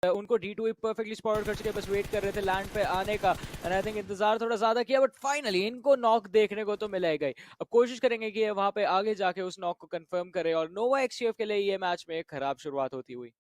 उनको D2 perfectly spot कर चुके, बस वेट कर रहे थे लैंड पे आने का। एंड आई थिंक इंतजार थोड़ा ज्यादा किया, बट फाइनली इनको नॉक देखने को तो मिला ही गई। अब कोशिश करेंगे कि ये वहां पे आगे जाके उस नॉक को कंफर्म करे, और नोवा एक्सयूएफ के लिए ये मैच में एक खराब शुरुआत होती हुई।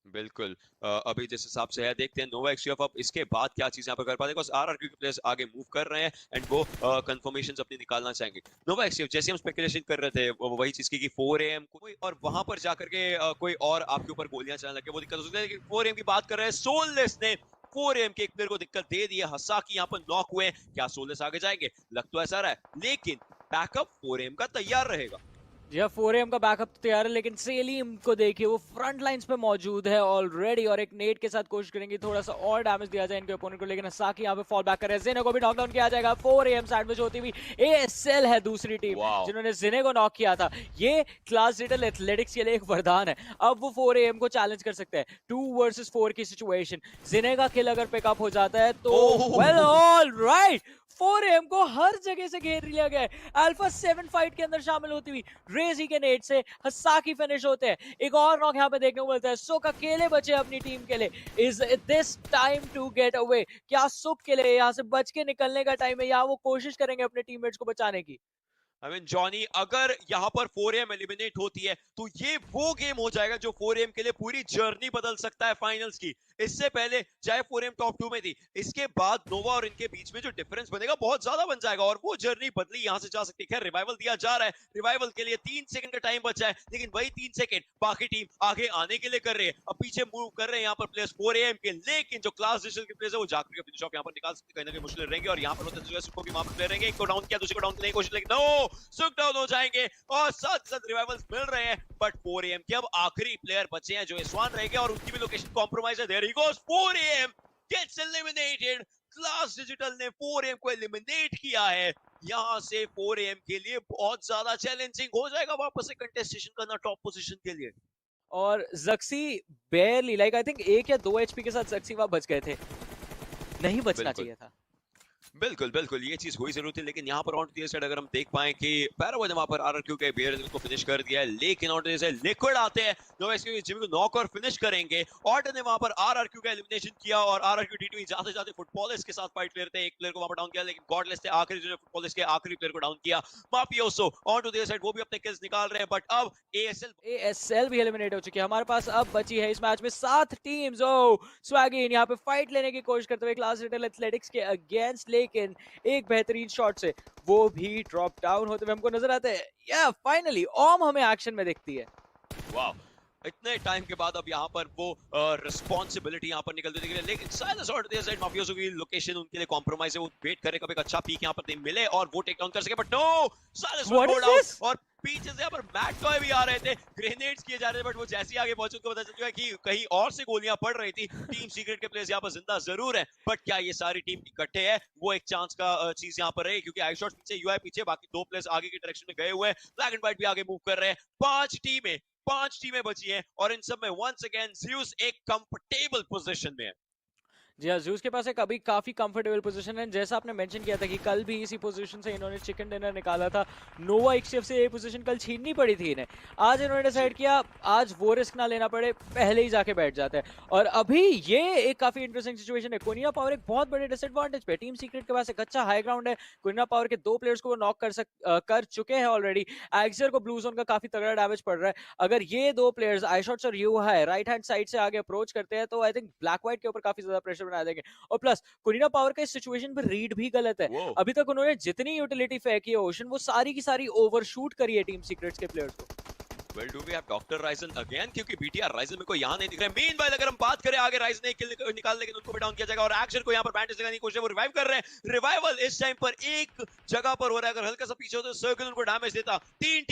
बिल्कुल। अभी जिस हिसाब से है देखते हैं नोवा एक्सयूएफ अब इसके बाद क्या चीजें यहाँ पर कर पाते हैं, बिकॉज आरआरक्यू के प्लेयर्स आगे मूव कर रहे हैं एंड वो कंफर्मेशंस अपनी निकालना चाहेंगे। नोवा एक्सयूएफ जैसे हम स्पेकुलेशन कर रहे थे वही चीज की कि 4 AM कोई और वहां पर जाकर के कोई और आपके ऊपर गोलियां चलाने लगे वो दिक्कत हो सकती है, लेकिन 4 AM की बात कर रहे हैं। सोललेस ने 4 AM के एक प्लेयर को दिक्कत दे दी है, हसाकी यहाँ पर नॉक हुए। क्या सोललेस आगे जाएंगे? लग तो ऐसा रहा है, लेकिन बैकअप 4 AM का तैयार रहेगा। जी हाँ, 4AM का बैकअप तो तैयार है, लेकिन सेलिम को देखिए वो फ्रंट लाइंस पे मौजूद है ऑलरेडी, और एक नेट के साथ कोशिश करेंगे थोड़ा सा और डैमेज दिया जाए इनके ओपोनेंट को, लेकिन हसाकी यहाँ पे फॉल बैक कर रहे हैं। जिने को भी नॉकडाउन किया जाएगा। 4AM सैंडविच होती हुई ASL है दूसरी टीम जिन्होंने जिने को नॉक किया था। ये क्लास डिजिटल एथलेटिक्स के लिए एक वरदान है। अब वो 4AM को चैलेंज कर सकते हैं 2 वर्सेस 4 की सिचुएशन। जिने का किल अगर पिकअप हो जाता है तो वेल ऑल राइट, 4AM को हर जगह से घेर लिया गया है। अल्फा 7 फाइट के अंदर शामिल होती हुई रेजी के नेट से हसाकी फिनिश होते हैं। एक और नॉक यहाँ पे देखने को मिलता है। सुक अकेले बचे अपनी टीम के लिए। Is this time to get away? क्या सुक के लिए यहाँ से बच के निकलने का टाइम है, या वो कोशिश करेंगे अपने टीममेट्स को बचाने की? आई मीन जॉनी, अगर यहाँ पर 4AM एलिमिनेट होती है तो ये वो गेम हो जाएगा जो 4AM के लिए पूरी जर्नी बदल सकता है फाइनल्स की। इससे पहले चाहे 4AM टॉप 2 में थी, इसके बाद नोवा और इनके बीच में जो डिफरेंस बनेगा बहुत ज्यादा बन जाएगा, और वो जर्नी बदली यहाँ से जा सकती है। खैर रिवाइवल दिया जा रहा है, रिवाइवल के लिए 3 सेकंड का टाइम बचा है, लेकिन वही 3 सेकंड बाकी टीम आगे आने के लिए कर रही है। अब पीछे मूव कर रहे हैं यहाँ पर प्लेयर्स 4AM के, लेकिन जो क्लास डिजिटल के प्लेयर्स है वो जाकर फिनिश ऑफ यहाँ पर निकाल सकते, कहीं ना कहीं मुश्किल रहेंगे। और यहाँ पर होते हैं भी वहां पर प्लेयर रहेंगे, एक को डाउन किया, दूसरे को डाउन करने की कोशिश, लेकिन नो, सुक डाउन हो जाएंगे और साथ साथ रिवाइवल्स मिल रहे हैं। बट 4AM के अब आखिरी प्लेयर बचे हैं जो इस्वान रहेंगे, और उनकी भी लोकेशन कॉम्प्रोमाइज है। There he goes, 4AM gets eliminated. Class Digital ने 4AM को एलिमिनेट किया है। यहां से 4AM के लिए बहुत ज्यादा चैलेंजिंग हो जाएगा वापस से कंटेस्टेशन करना टॉप पोजीशन के लिए। और जक्सी बेयरली, लाइक आई थिंक 1 या 2 HP के साथ जक्सी वहां बच गए थे। नहीं बचना बिल्कुल चाहिए था। बिल्कुल बिल्कुल, ये चीज हुई जरूर थी, लेकिन यहाँ पर ऑन साइड अगर हम देख पाए कि पैरावो ने वहां पर आरआरक्यू के बेयर को फिनिश कर दिया है, लेकिन ऑन से लिक्विड आते हैं जो इसके जिमी को नॉक और फिनिश करेंगे। ऑर्डर ने वहां पर आरआरक्यू का एलिमिनेशन किया, और आरआरक्यू D2 जाते जाते फुटबॉलिस्ट के साथ फाइट लेते हैं। एक प्लेयर को वहां पर डाउन किया, लेकिन गॉडलेस थे आखिरी जो फुटबॉलिस्ट के आखिरी प्लेयर को डाउन किया। माफियोसो ऑन टू देयर साइड, वो भी अपने किल्स निकाल रहे हैं, बट अब ASL भी एलिमिनेट हो चुकी है। हमारे पास अब बची है इस मैच में 7 टीम्स। ओ स्वैगिन यहाँ पे फाइट लेने की कोशिश करते हुए क्लास डिजिटल एथलेटिक्स के अगेंस्ट, लेकिन एक बेहतरीन शॉट से वो भी ड्रॉप डाउन होते हुए हमको नजर आते हैं। या फाइनली ओम हमें एक्शन में दिखती है। वाह, इतने टाइम के बाद अब यहाँ पर वो रिस्पॉन्सिबिलिटी यहाँ पर निकलती है, लेकिन साइलेंस और देयर साइड माफियोसो की लोकेशन उनके लिए कॉम्प्रोमाइज है। वो वेट करे कब एक अच्छा पीक यहाँ पर मिले और वो टेक डाउन कर सके, but no, silence What go is down. this? और पीछे से यहाँ पर मैट टॉय भी आ रहे थे, ग्रेनेड्स किए जा रहे थे, बट वो जैसे ही आगे पहुंचे उनको पता चल चुका है कि कहीं और से गोलियां पड़ रही थी। टीम सीक्रेट के प्लेयर्स यहाँ पर जिंदा जरूर है, बट क्या ये सारी टीम इकट्ठे है? वो एक चांस का चीज यहाँ पर रही, क्योंकि आई शॉट पीछे, यूआई पीछे, बाकी 2 प्लेयर्स आगे की डायरेक्शन में गए हुए हैं। ब्लैक एंड व्हाइट भी आगे मूव कर रहे हैं। 5 टीमें बची हैं, और इन सब में वंस अगेन ज़्यूस एक कंफर्टेबल पोजीशन में है। जी हाँ, ज़्यूस के पास एक अभी काफी कंफर्टेबल पोजीशन है। जैसा आपने मेंशन किया था कि कल भी इसी पोजीशन से इन्होंने चिकन डिनर निकाला था। नोवा एक्सएफ से ये पोजीशन कल छीननी पड़ी थी इन्हें। आज इन्होंने डिसाइड किया आज वो रिस्क ना लेना पड़े, पहले ही जाके बैठ जाते हैं। और अभी ये एक काफी इंटरेस्टिंग सिचुएशन है। कोनिया पावर एक बहुत बड़े डिसएडवांटेज पे, टीम सीक्रेट के पास एक अच्छा हाई ग्राउंड है। कोनिया पावर के 2 प्लेयर्स को वो नॉक कर चुके हैं ऑलरेडी। एक्सर को ब्लू जोन का काफी तगड़ा डैमेज पड़ रहा है। अगर ये 2 प्लेयर्स आईशॉट्स और यू है राइट हैंड साइड से आगे अप्रोच करते हैं तो आई थिंक ब्लैक व्हाइट के ऊपर काफी ज्यादा प्रेशर बना देंगे। और प्लस कुनीना पावर का इस सिचुएशन पर रीड भी गलत है। अभी तक उन्होंने जितनी यूटिलिटी फेंकी है ओशन, वो सारी की सारी ओवरशूट करी है टीम सीक्रेट्स के प्लेयर्स को। Well, do we have Dr. Ryzen again? क्योंकि BTR Ryzen में कोई यहाँ नहीं दिख रहा है। Meanwhile, अगर हम बात करें आगे, Ryzen ने किल निकाल, लेकिन उनको भी डाउन किया जाएगा, और एक्शन को यहाँ पर बैंडेज लगाने की कोशिश है, वो रिवाइव कर रहे हैं। रिवाइवल इस टाइम पर एक जगह पर हो रहा है, अगर हल्का सा पीछे हो तो सर्कल उनको डैमेज देता। 3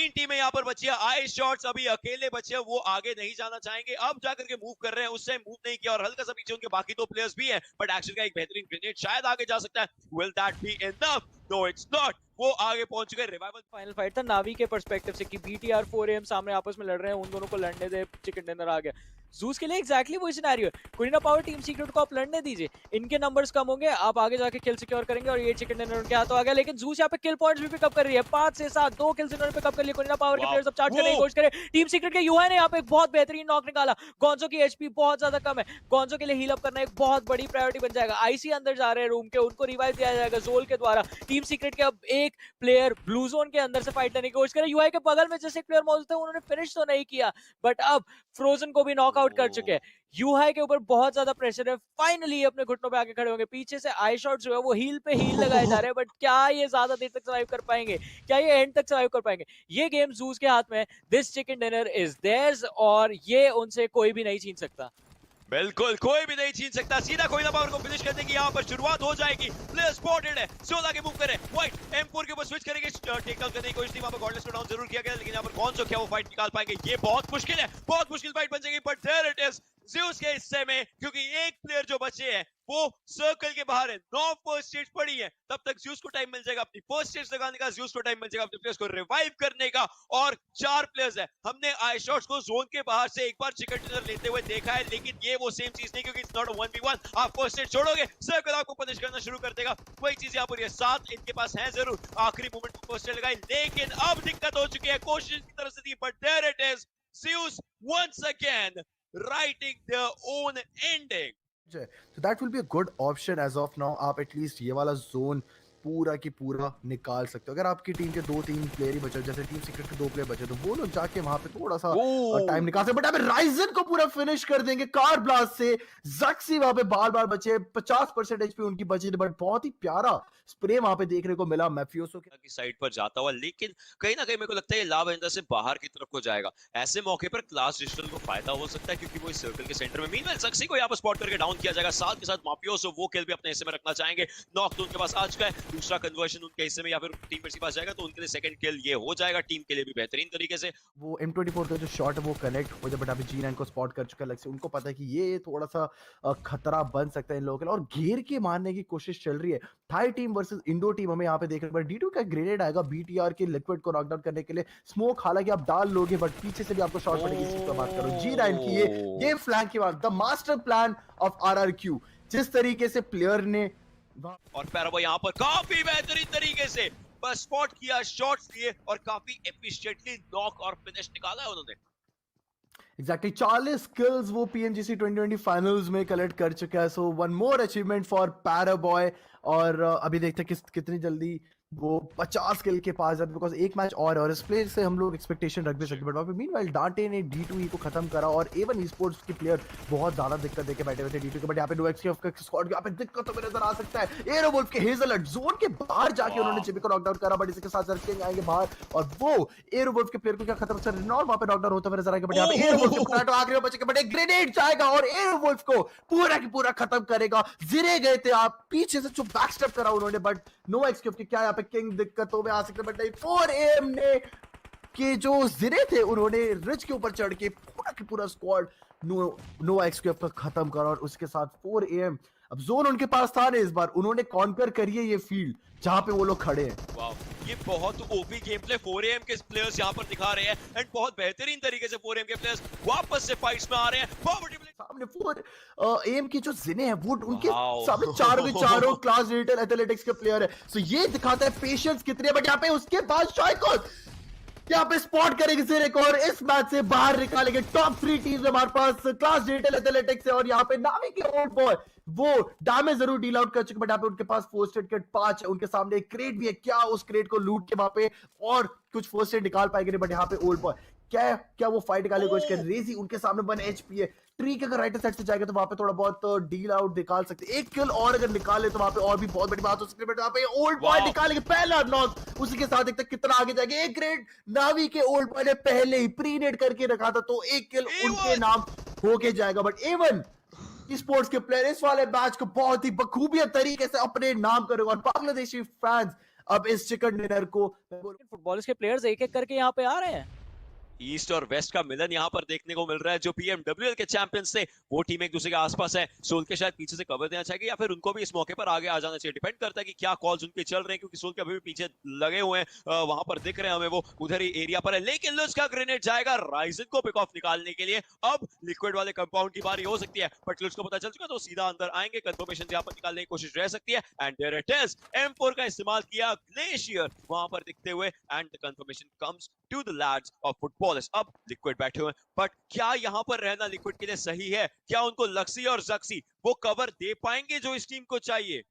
टीमें यहाँ पर बची है। आई शॉट्स अभी अकेले बचे हैं, वो आगे नहीं जाना चाहेंगे, अब जाकर के मूव कर रहे हैं। उस टाइम मूव नहीं किया, और हल्का सा पीछे उनके बाकी 2 प्लेयर्स भी हैं, बट एक्शन का एक बेहतरीन ग्रेनेड शायद आगे जा सकता है। Will that be enough? No, it's not. वो आगे पहुंच चुके। रिवाइवल फाइनल फाइट था नावी के पर्सपेक्टिव से कि BTR 4AM सामने आपस में लड़ रहे हैं, उन दोनों को लड़ने दे, चिकन डिनर आ गया। जूस के लिए एग्जैक्टली वही सिनेरियो है। कुरिना पावर टीम सीक्रेट को आप लड़ने दीजिए, इनके नंबर्स कम होंगे, आप आगे जाके किल सिक्योर करेंगे और ये चिकन डिनर उनके हाथों आ गया। लेकिन जूस यहाँ पे किल पॉइंट्स भी पिकअप कर रही है, 5 से 7 2 किल्स इन्होंने पिकअप कर लिए। कुरिना पावर के वाह प्लेयर्स अब चार्ज करने की वो कोशिश करें। टीम सीक्रेट के यूआई ने यहाँ पे एक बहुत बेहतरीन नॉक निकाला। गोंजो की एचपी बहुत ज्यादा कम है, गोंजो के लिए हील अप करना एक बहुत बड़ी प्रायोरिटी बन जाएगा। आईसी अंदर जा रहे हैं रूम के, उनको रिवाइव दिया जाएगा जोल के द्वारा। टीम सीक्रेट के अब एक प्लेयर ब्लू जोन के अंदर से फाइट करने की कोशिश करे। यूआई के बगल में जैसे एक प्लेयर मौजूद था, उन्होंने फिनिश तो नहीं किया, बट अब फ्रोजन को भी नॉकआउट कर चुके हैं। यूहाई के ऊपर बहुत ज्यादा प्रेशर है, फाइनली अपने घुटनों पे आके खड़े होंगे। पीछे से आई शॉट जो है वो हील पे हील लगाए जा रहे हैं, बट क्या ये ज्यादा देर तक सर्वाइव कर पाएंगे, क्या ये एंड तक सर्वाइव कर पाएंगे? ये गेम जूस के हाथ में है, this chicken dinner is theirs और ये उनसे कोई भी नहीं छीन सकता। बिल्कुल कोई भी नहीं छीन सकता। सीधा कोई ना पावर को फिनिश करने की यहाँ पर शुरुआत हो जाएगी। प्लेयर स्पॉटेड है, सोला के मूव करे, व्हाइट M4 के ऊपर स्विच करेंगे, टेक डाउन करने की कोशिश थी, वहां पर गॉडलेस को डाउन जरूर किया गया, लेकिन यहाँ पर कौन सो क्या वो फाइट निकाल पाएंगे, ये बहुत मुश्किल है, बहुत मुश्किल फाइट बन जाएगी। But there it is Zeus के हिस्से में, क्योंकि एक प्लेयर जो बचे हैं वो सर्कल के बाहर है, 9 फर्स्ट स्टेज पड़ी है, तब तक ज़्यूस को टाइम मिल जाएगा अपनी फर्स्ट स्टेज लगाने का, ज़्यूस को टाइम मिल जाएगा अपने प्लेयर्स को रिवाइव करने का। और 4 प्लेयर्स है, हमने आई शॉट्स को जोन के बाहर से एक बार चिकन डिनर लेते हुए देखा है, लेकिन ये वो सेम चीज नहीं, क्योंकि इट्स नॉट अ 1v1। आप फर्स्ट स्टेज छोड़ोगे, सर्कल आपको पनिश करना शुरू कर देगा। वही चीज यहाँ पर ये 7 इनके पास है जरूर, आखिरी मोमेंट में फर्स्ट स्टेज लगाई, लेकिन अब दिक्कत हो चुकी है, कोशिश की तरफ से थी, but there it is Zeus once again writing their own ending. So that will be a good option as of now. आप एटलीस्ट ये वाला जोन पूरा की पूरा निकाल सकते हो। अगर आपकी टीम के 2-3 प्लेयर ही बचे, जैसे टीम सीक्रेट के 2 प्लेयर बचे, तो वो लोग जाके वहां पे थोड़ा सा टाइम निकाल सकते। बट अभी राइजन को पूरा फिनिश कर देंगे कार ब्लास्ट से। जक्सी वहां पे बार बार बचे, 50% एचपी उनकी बची, बट बहुत ही प्यारा स्प्रे वहां पे देखने को मिला मैफियोसो की साइड पर जाता हुआ, लेकिन कहीं ना कहीं मेरे को लगता है ये लाभ अंदर से बाहर की तरफ को जाएगा। ऐसे मौके पर क्लास डिजिटल को फायदा हो सकता है, क्योंकि वो इस सर्कल के सेंटर में, मीनवाइल सक्सी को यहाँ पर स्पॉट करके डाउन किया जाएगा, साथ के साथ माफियोसो वो किल भी अपने हिस्से में रखना चाहेंगे। नॉक तो उनके पास आ चुका है, दूसरा कन्वर्शन उनके हिस्से में या फिर टीममेट्स के पास जाएगा, तो उनके लिए सेकंड किल ये हो जाएगा, टीम के लिए भी बेहतरीन तरीके से। वो M24 का जो शॉट है वो कनेक्ट हो जाए, बट अभी G9 को स्पॉट कर चुका है अलग से। उनको पता है कि ये थोड़ा सा खतरा बन सकता है इन लोगों के लिए, और घेर के मारने की कोशिश चल रही है। Thai team versus Indo team हमें यहाँ पे देखने को, D2 का ग्रेनेड आएगा BTR के लिक्विड को नॉकडाउन करने के लिए। स्मोक हालांकि आप डाल लोगे, बट पीछे से भी आपको शॉट पड़ेगी। इस चीज पर बात करो G9 की, ये फ्लैंक की बात, the master plan of RRQ, जिस तरीके से प्लेयर ने और पैराबो यहाँ पर काफी बेहतरीन तरीके से बस स्पॉट किया, शॉट्स लिए और काफी एफिशिएंटली नॉक और फिनिश निकाला है उन्होंने। एग्जैक्टली 40 किल्स वो PMGC 2020 फाइनल्स में कलेक्ट कर चुका है। So one more achievement for Paraboy, और अभी देखते हैं कितनी जल्दी वो 50 किल के पास जाते, बिकॉज एक मैच और इस प्ले से हम लोग एक्सपेक्टेशन रख भी सकते हैं। बट वहाँ पे मीनवाइल डांटे ने D2E को खत्म करा, और A1 esports के प्लेयर बहुत ज्यादा दिक्कत देके बैठे हुए थे D2 के। बट यहाँ पे NoXQF का स्क्वाड यहाँ पे दिक्कत तो नजर आ सकता है। एरोवुल्फ के हेजलट जोन के बाहर जाके उन्होंने जिमी को नॉकडाउन करा, बट इसके साथ किंग आएंगे बाहर, और वो एरोवुल्फ के प्लेयर को क्या खत्म कर रेनॉल्ट वहाँ पे नॉकडाउन होता हुआ नजर आएगा। बट यहाँ पे एरोवुल्फ के पोटैटो आखिरी में बचेगा, बट एक ग्रेनेड जाएगा और एरोवुल्फ को पूरा की पूरा खत्म करेगा। जिरे गए थे आप पीछे से, जो बैकस्टेप करा उन्होंने, बट NoXQF के क्या यहाँ पे किंग दिक्कतों में आ सकते, बट नहीं 4am ने के जो जिरे थे उन्होंने रिच के ऊपर चढ़ के पूरा की पूरा स्क्वाड NoXQF का खत्म करा, और उसके साथ 4am अब जोन उनके पास था ना, इस बार उन्होंने कॉन्कर करी है ये फील्ड जहां पे वो लोग खड़े हैं। वाओ, ये बहुत ओपी गेम प्ले 4am के प्लेयर्स यहाँ पर दिखा रहे हैं, एंड बहुत बेहतरीन तरीके से 4am के प्लेयर्स वापस से फाइट्स में आ रहे हैं। सामने 4am की जो जिने हैं वो उनके सामने चारों के चारों क्लास डिजिटल एथलेटिक्स के प्लेयर है। सो ये दिखाता है पेशेंस कितनी है। बट यहाँ पे उसके बाद शायद यहाँ पे स्पॉट करेंगे सिरेक, और इस मैच से बाहर निकालेंगे। टॉप 3 टीम्स हमारे पास क्लास डिजिटल एथलेटिक्स है, और यहाँ पे नामी के ओल्ड बॉय वो डैमेज जरूर डील आउट कर चुके, बट यहाँ पे उनके पास फर्स्ट एड किट 5 है, उनके सामने एक क्रेट भी है। क्या उस क्रेट को लूट के वहां पे और कुछ फर्स्ट एड निकाल पाएंगे? बट यहाँ पे ओल्ड बॉय क्या वो फाइट निकालने की कोशिश कर, रेजी उनके सामने 1 HP है। ट्री के अगर राइट साइड से जाएगा तो वहां पे थोड़ा बहुत डील आउट निकाल सकते, एक किल और अगर निकाले तो वहां पे और भी बहुत बड़ी बात हो सकती है। बट वहां पे ओल्ड बॉय निकालेंगे पहला नॉक, उसी के साथ देखते कितना आगे जाएंगे। एक ग्रेड नावी के ओल्ड बॉय ने पहले ही प्रीनेट करके रखा था, तो एक किल उनके नाम होके जाएगा। बट A1 स्पोर्ट्स के प्लेयर इस वाले मैच को बहुत ही बखूबियत तरीके से अपने नाम करेंगे, और बांग्लादेशी फैंस अब इस चिकन डिनर को फुटबॉलर्स के प्लेयर्स एक एक करके यहाँ पे आ रहे हैं। ईस्ट और वेस्ट का मिलन यहाँ पर देखने को मिल रहा है। जो PMWL के चैंपियंस थे वो टीम एक दूसरे के आसपास है। सोल के शायद पीछे से कवर देना चाहिए या फिर उनको भी इस मौके पर आगे आ जाना चाहिए। डिपेंड करता है कि क्या कॉल्स उनके चल रहे हैं, क्योंकि सोल के अभी भी पीछे लगे हुए हैं। वहां पर दिख रहे हैं हमें, वो उधर ही एरिया पर है। लेकिन लुज का ग्रेनेड जाएगा राइजन को पिक ऑफ निकालने के लिए। अब लिक्विड वाले कंपाउंड की बारी हो सकती है, बट लुज को पता चल चुका तो सीधा अंदर आएंगे। कंफर्मेशन यहाँ पर निकालने की कोशिश रह सकती है। And there it is, M4 का इस्तेमाल किया ग्लेशियर वहां पर दिखते हुए। And the confirmation comes to the lads of footballers. अब लिक्विड बैठे हुए, बट क्या यहाँ पर रहना लिक्विड के लिए सही है? क्या उनको लक्सी और जक्सी वो कवर दे पाएंगे जो इस टीम को चाहिए?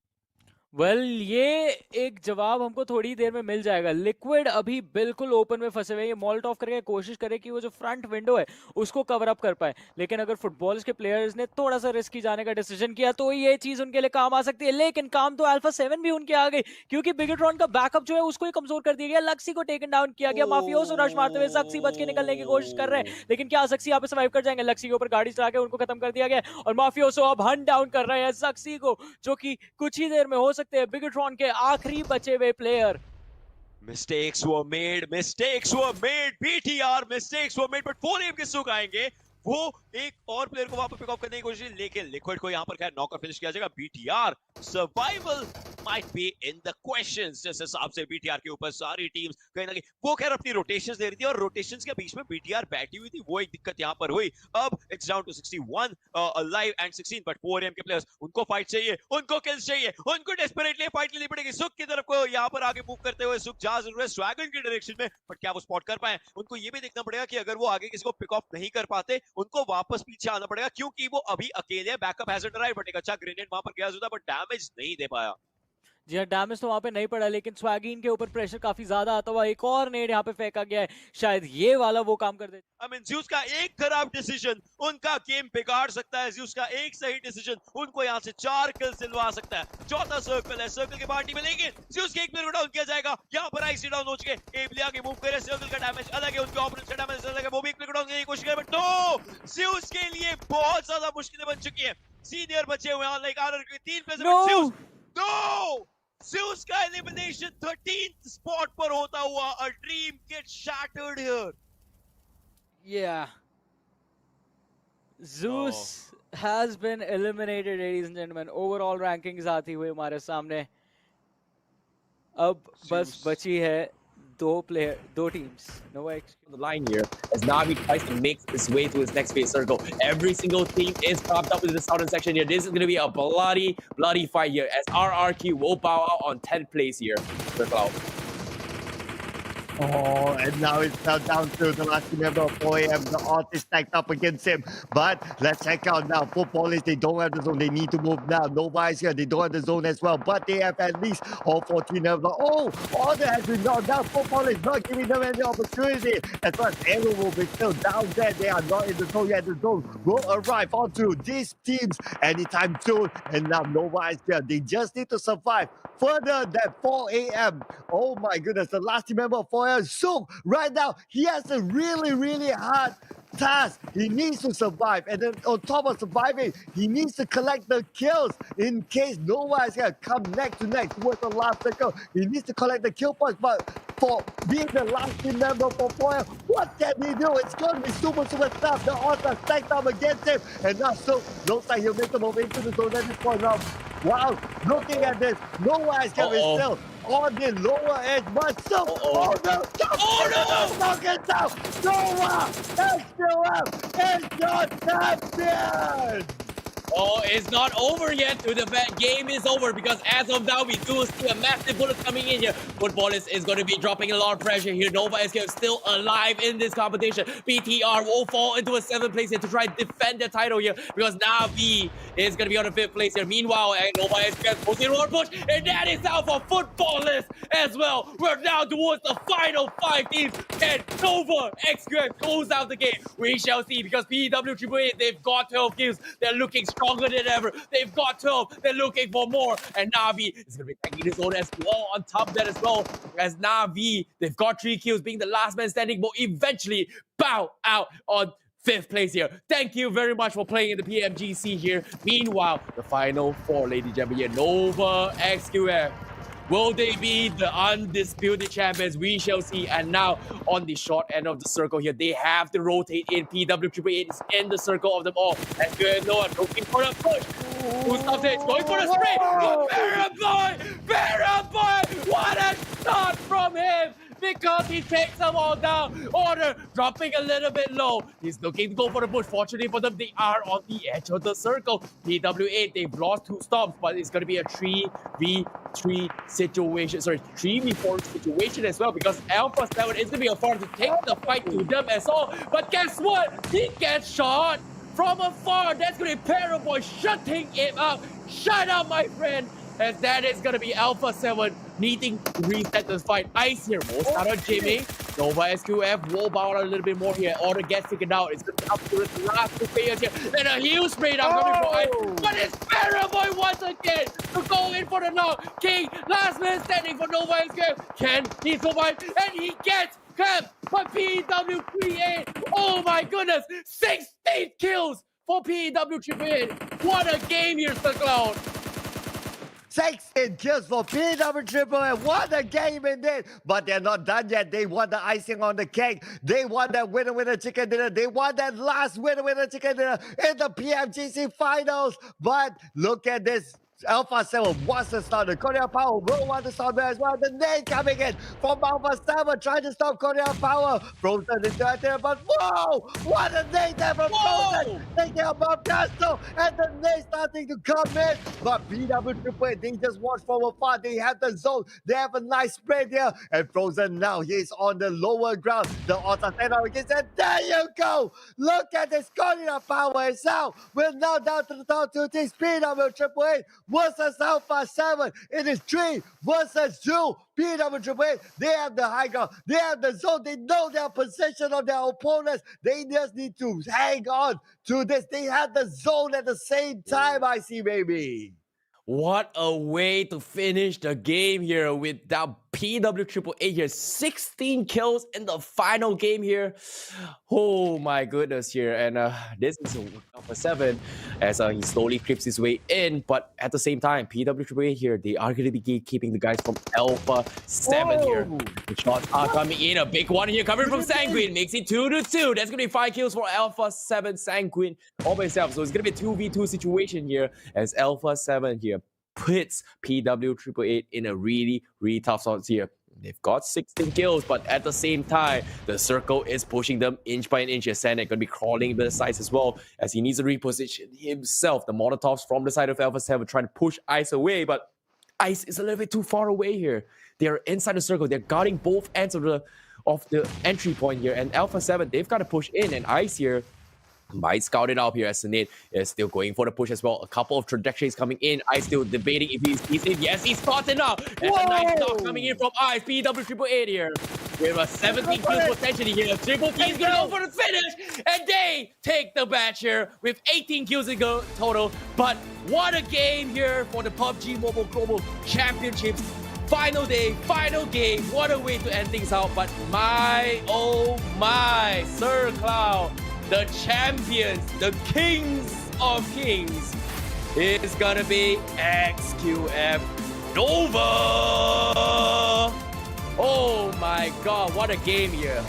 ये एक जवाब हमको थोड़ी देर में मिल जाएगा। लिक्विड अभी बिल्कुल ओपन में फंसे हुए हैं। ये मॉल्ट करके कोशिश करे कि वो जो फ्रंट विंडो है उसको कवर अप कर पाए, लेकिन अगर फुटबॉल्स के प्लेयर्स ने थोड़ा सा रिस्की जाने का डिसीजन किया तो ये चीज उनके लिए काम आ सकती है। लेकिन काम तो अल्फा 7 भी उनके आ गई, क्योंकि बिगेट्रॉन का बैकअप जो है उसको ही कमजोर कर दिया गया। लक्सी को टेकन डाउन किया गया। माफियोसो रश मारते हुए जक्सी बच के निकलने की कोशिश कर रहे हैं, लेकिन क्या जक्सी यहाँ पे सर्वाइव कर जाएंगे? लक्सी के ऊपर गाड़ी चला के उनको खत्म कर दिया गया और माफियोसो अब हंट डाउन कर रहे हैं जक्सी को, जो कि कुछ ही देर में हो सकते हैं बिगेट्रॉन के आखिरी बचे हुए player. Mistakes were made, BTR mistakes were made, but 4AM के सुख आएंगे। वो एक और प्लेयर को वहां पर पिक ऑफ करने की कोशिश, लेकिन लिक्विड को यहाँ पर खैर नॉक फिनिश किया जाएगा। BTR survival might be in the questions। जिस हिसाब से BTR के ऊपर सारी टीम्स कहीं ना कहीं वो खैर अपनी रोटेशंस दे रही थी और रोटेशंस के बीच में BTR बैठी हुई थी, वो एक दिक्कत यहाँ पर हुई। अब it's down to 61 alive and 16, but 4AM के प्लेयर्स उनको फाइट चाहिए, उनको किल्स चाहिए, उनको डेस्परेटली फाइट लेनी पड़ेगी। सुख की तरफ को यहाँ पर आगे मूव करते हुए सुख जा जरूर है स्वैगन की डायरेक्शन में, बट क्या वो स्पॉट कर पाए? उनको ये भी देखना पड़ेगा कि अगर वो आगे किसी को पिक ऑफ नहीं कर पाते उनको वापस पीछे आना पड़ेगा, क्योंकि वो अभी अकेले है। बैकअप हैजर्ड अराइव, बट एक अच्छा ग्रेनेड वहां पर गया था, बट डैमेज नहीं दे पाया। जी हाँ, डैमेज तो वहां पे नहीं पड़ा, लेकिन स्वैगिन के ऊपर प्रेशर काफी ज्यादा आता हुआ एक और नेड यहाँ पे फेंका गया है। शायद ये वाला वो काम कर दे। I mean, ज़्यूस का एक खराब डिसीजन उनका गेम बिगाड़ सकता है। ज़्यूस का एक सही डिसीजन उनको यहाँ से 4 किल दिलवा सकता है। चौथा सर्कल है, सर्कल के पार्टी में, लेकिन ज़्यूस के एक प्लेयर को डाउन किया जाएगा। यहाँ पर आईसी डाउन हो चुके, एबली आगे मूव करे, सर्कल का डैमेज अलग है, उनके ऑपोनेंट का डैमेज अलग है, वो भी एक प्लेयर को डाउन करने की कोशिश करे, बट नो, ज़्यूस के लिए बहुत ज्यादा मुश्किलें बन चुकी है। सीनियर बचे हुए हैं, लाइक आरआर के 3 प्लेयर्स। नो, ज़्यूस का एलिमिनेशन 13th स्पॉट पर होता हुआ। A dream gets shattered here. Yeah. Zeus has been eliminated, ladies and gentlemen. Overall rankings आती हुई हमारे सामने। अब बस बची है दो teams. No way. The line here as Navi tries to make his way to his next phase circle. Every single team is propped up in the southern section here. This is going to be a bloody fight here as RRQ will bow out on 10th place here. Circle out. Oh, and now it's now down to the last member of 4AM. The ult is stacked up against him. But let's check out now. Footballers, they don't have the zone. They need to move now. Nova is here. They don't have the zone as well. But they have at least all 14 of them. Oh, order has been knocked down. Footballers not giving them any opportunity. As far as Arrow will be still down there. They are not in the zone yet. The zone will arrive onto these teams anytime soon. And now Nova is here. They just need to survive further than 4AM. Oh my goodness. The last member of 4AM. So right now, he has a really hard task. He needs to survive, and then on top of surviving, he needs to collect the kills in case Nova is gonna come neck to neck towards the last circle. He needs to collect the kill points, but for being the last team member for Foyer, what can he do? It's gonna be super tough. The odds are stacked up against him, and now so looks like he'll make the move into the zone at this point now. Wow, looking at this, Nova is gonna be still on the lower edge, but so oh no! Knock it down! Nova SQM is your champion! Oh, it's not over yet. The game is over because as of now, we do see a massive bullet coming in here. Footballers is going to be dropping a lot of pressure here. Nova is still alive in this competition. BTR will fall into a 7th place here to try and defend the title here because Navi is going to be on a 5th place here. Meanwhile, Nova is posting a road push, and that is out for Footballers as well. We're now towards the final 5 teams, and Nova XQM close out the game. We shall see because PW AAA, they've got 12 kills. They're looking stronger than ever. They've got 12. They're looking for more. And Na'Vi is going to be taking his own as well on top of that as well. As Na'Vi, they've got 3 kills, being the last man standing, will eventually bow out on 5th place here. Thank you very much for playing in the PMGC here. Meanwhile, the final 4, ladies and gentlemen, Nova XQM Will they be the undisputed champions? We shall see. And now on the short end of the circle here, they have to rotate in. PW888 is in the circle of them all. And good Noah looking for a push. Who's up there? Going for a spray. Paraboy! What a shot from him! Because he takes them all down. Order dropping a little bit low. He's looking to go for the push. Fortunately for them, they are on the edge of the circle. PW8, they've lost 2 stops, but it's going to be a 3v3 situation. Sorry, 3v4 situation as well, because Alpha 7 is going to be a far to take the fight to them as well. But guess what? He gets shot from afar. That's going to be Paraboy shutting him up. Shut up, my friend. As that is going to be Alpha 7 needing to reset the fight. Ice here. Will start on Jimmy. Nova SQF will bow out a little bit more here. Order gets taken out. It's going to be up to the last 2 players here. And a huge spray down coming for Ice. But it's Paraboy once again to go in for the knock. King, last man standing for Nova SQF. Can he survive? And he gets capped by PW38. Oh my goodness. 16 kills for PW38. What a game here, Sir Cloud. 16 kills for PW888. What a game indeed. But they're not done yet. They want the icing on the cake. They want that winner chicken dinner. They want that last winner chicken dinner in the PMGC finals. But look at this. Alpha 7 wants to start the Korea Power will want to start there as well. The nade coming in from Alpha 7 trying to stop Korea Power. Frozen is right there, but whoa! What a nade there from Frozen! Taking out Bob Castle, and the nade starting to come in. But PW888, they just watch from afar. They have the zone. They have a nice spread here. And Frozen now, he's on the lower ground. The Otatena against, and there you go! Look at this Korea Power itself. We're now down to the top 2 teams. PW888 versus Alpha 7. It is 3 versus 2. PW888, they have the high ground. They have the zone. They know their position of their opponents. They just need to hang on to this. They have the zone at the same time, I see, baby. What a way to finish the game here with that PW888 here. 16 kills in the final game here. Oh my goodness here. And this is Alpha 7 as he slowly creeps his way in. But at the same time, PW888 here, they are going to be keeping the guys from Alpha 7 here. The shots are coming in. A big one here coming from Sanguine. Makes it 2-2. That's going to be 5 kills for Alpha 7 Sanguine all by himself. So it's going to be a 2v2 situation here as Alpha 7 here puts PW888 in a really tough spot here. They've got 16 kills, but at the same time, the circle is pushing them inch by inch. Sanek gonna be crawling the sides as well as he needs to reposition himself. The Molotovs from the side of Alpha 7 trying to push Ice away, but Ice is a little bit too far away here. They're inside the circle. They're guarding both ends of the entry point here. And Alpha 7, they've got to push in, and Ice here might scout it out here as Sinead is still going for the push as well. A couple of trajectories coming in. Ice still debating if he's in. Yes, he's caught it now. And a nice knock coming in from Ice. PW888 here. We have a 17 kill potentially here. Triple T is going to go for the finish. And they take the match here with 18 kills to go total. But what a game here for the PUBG Mobile Global Championships. Final day, final game. What a way to end things out. But my, oh my, Sir Cloud, the champions, the kings of kings, is gonna be XQF Nova. Oh my god, what a game here.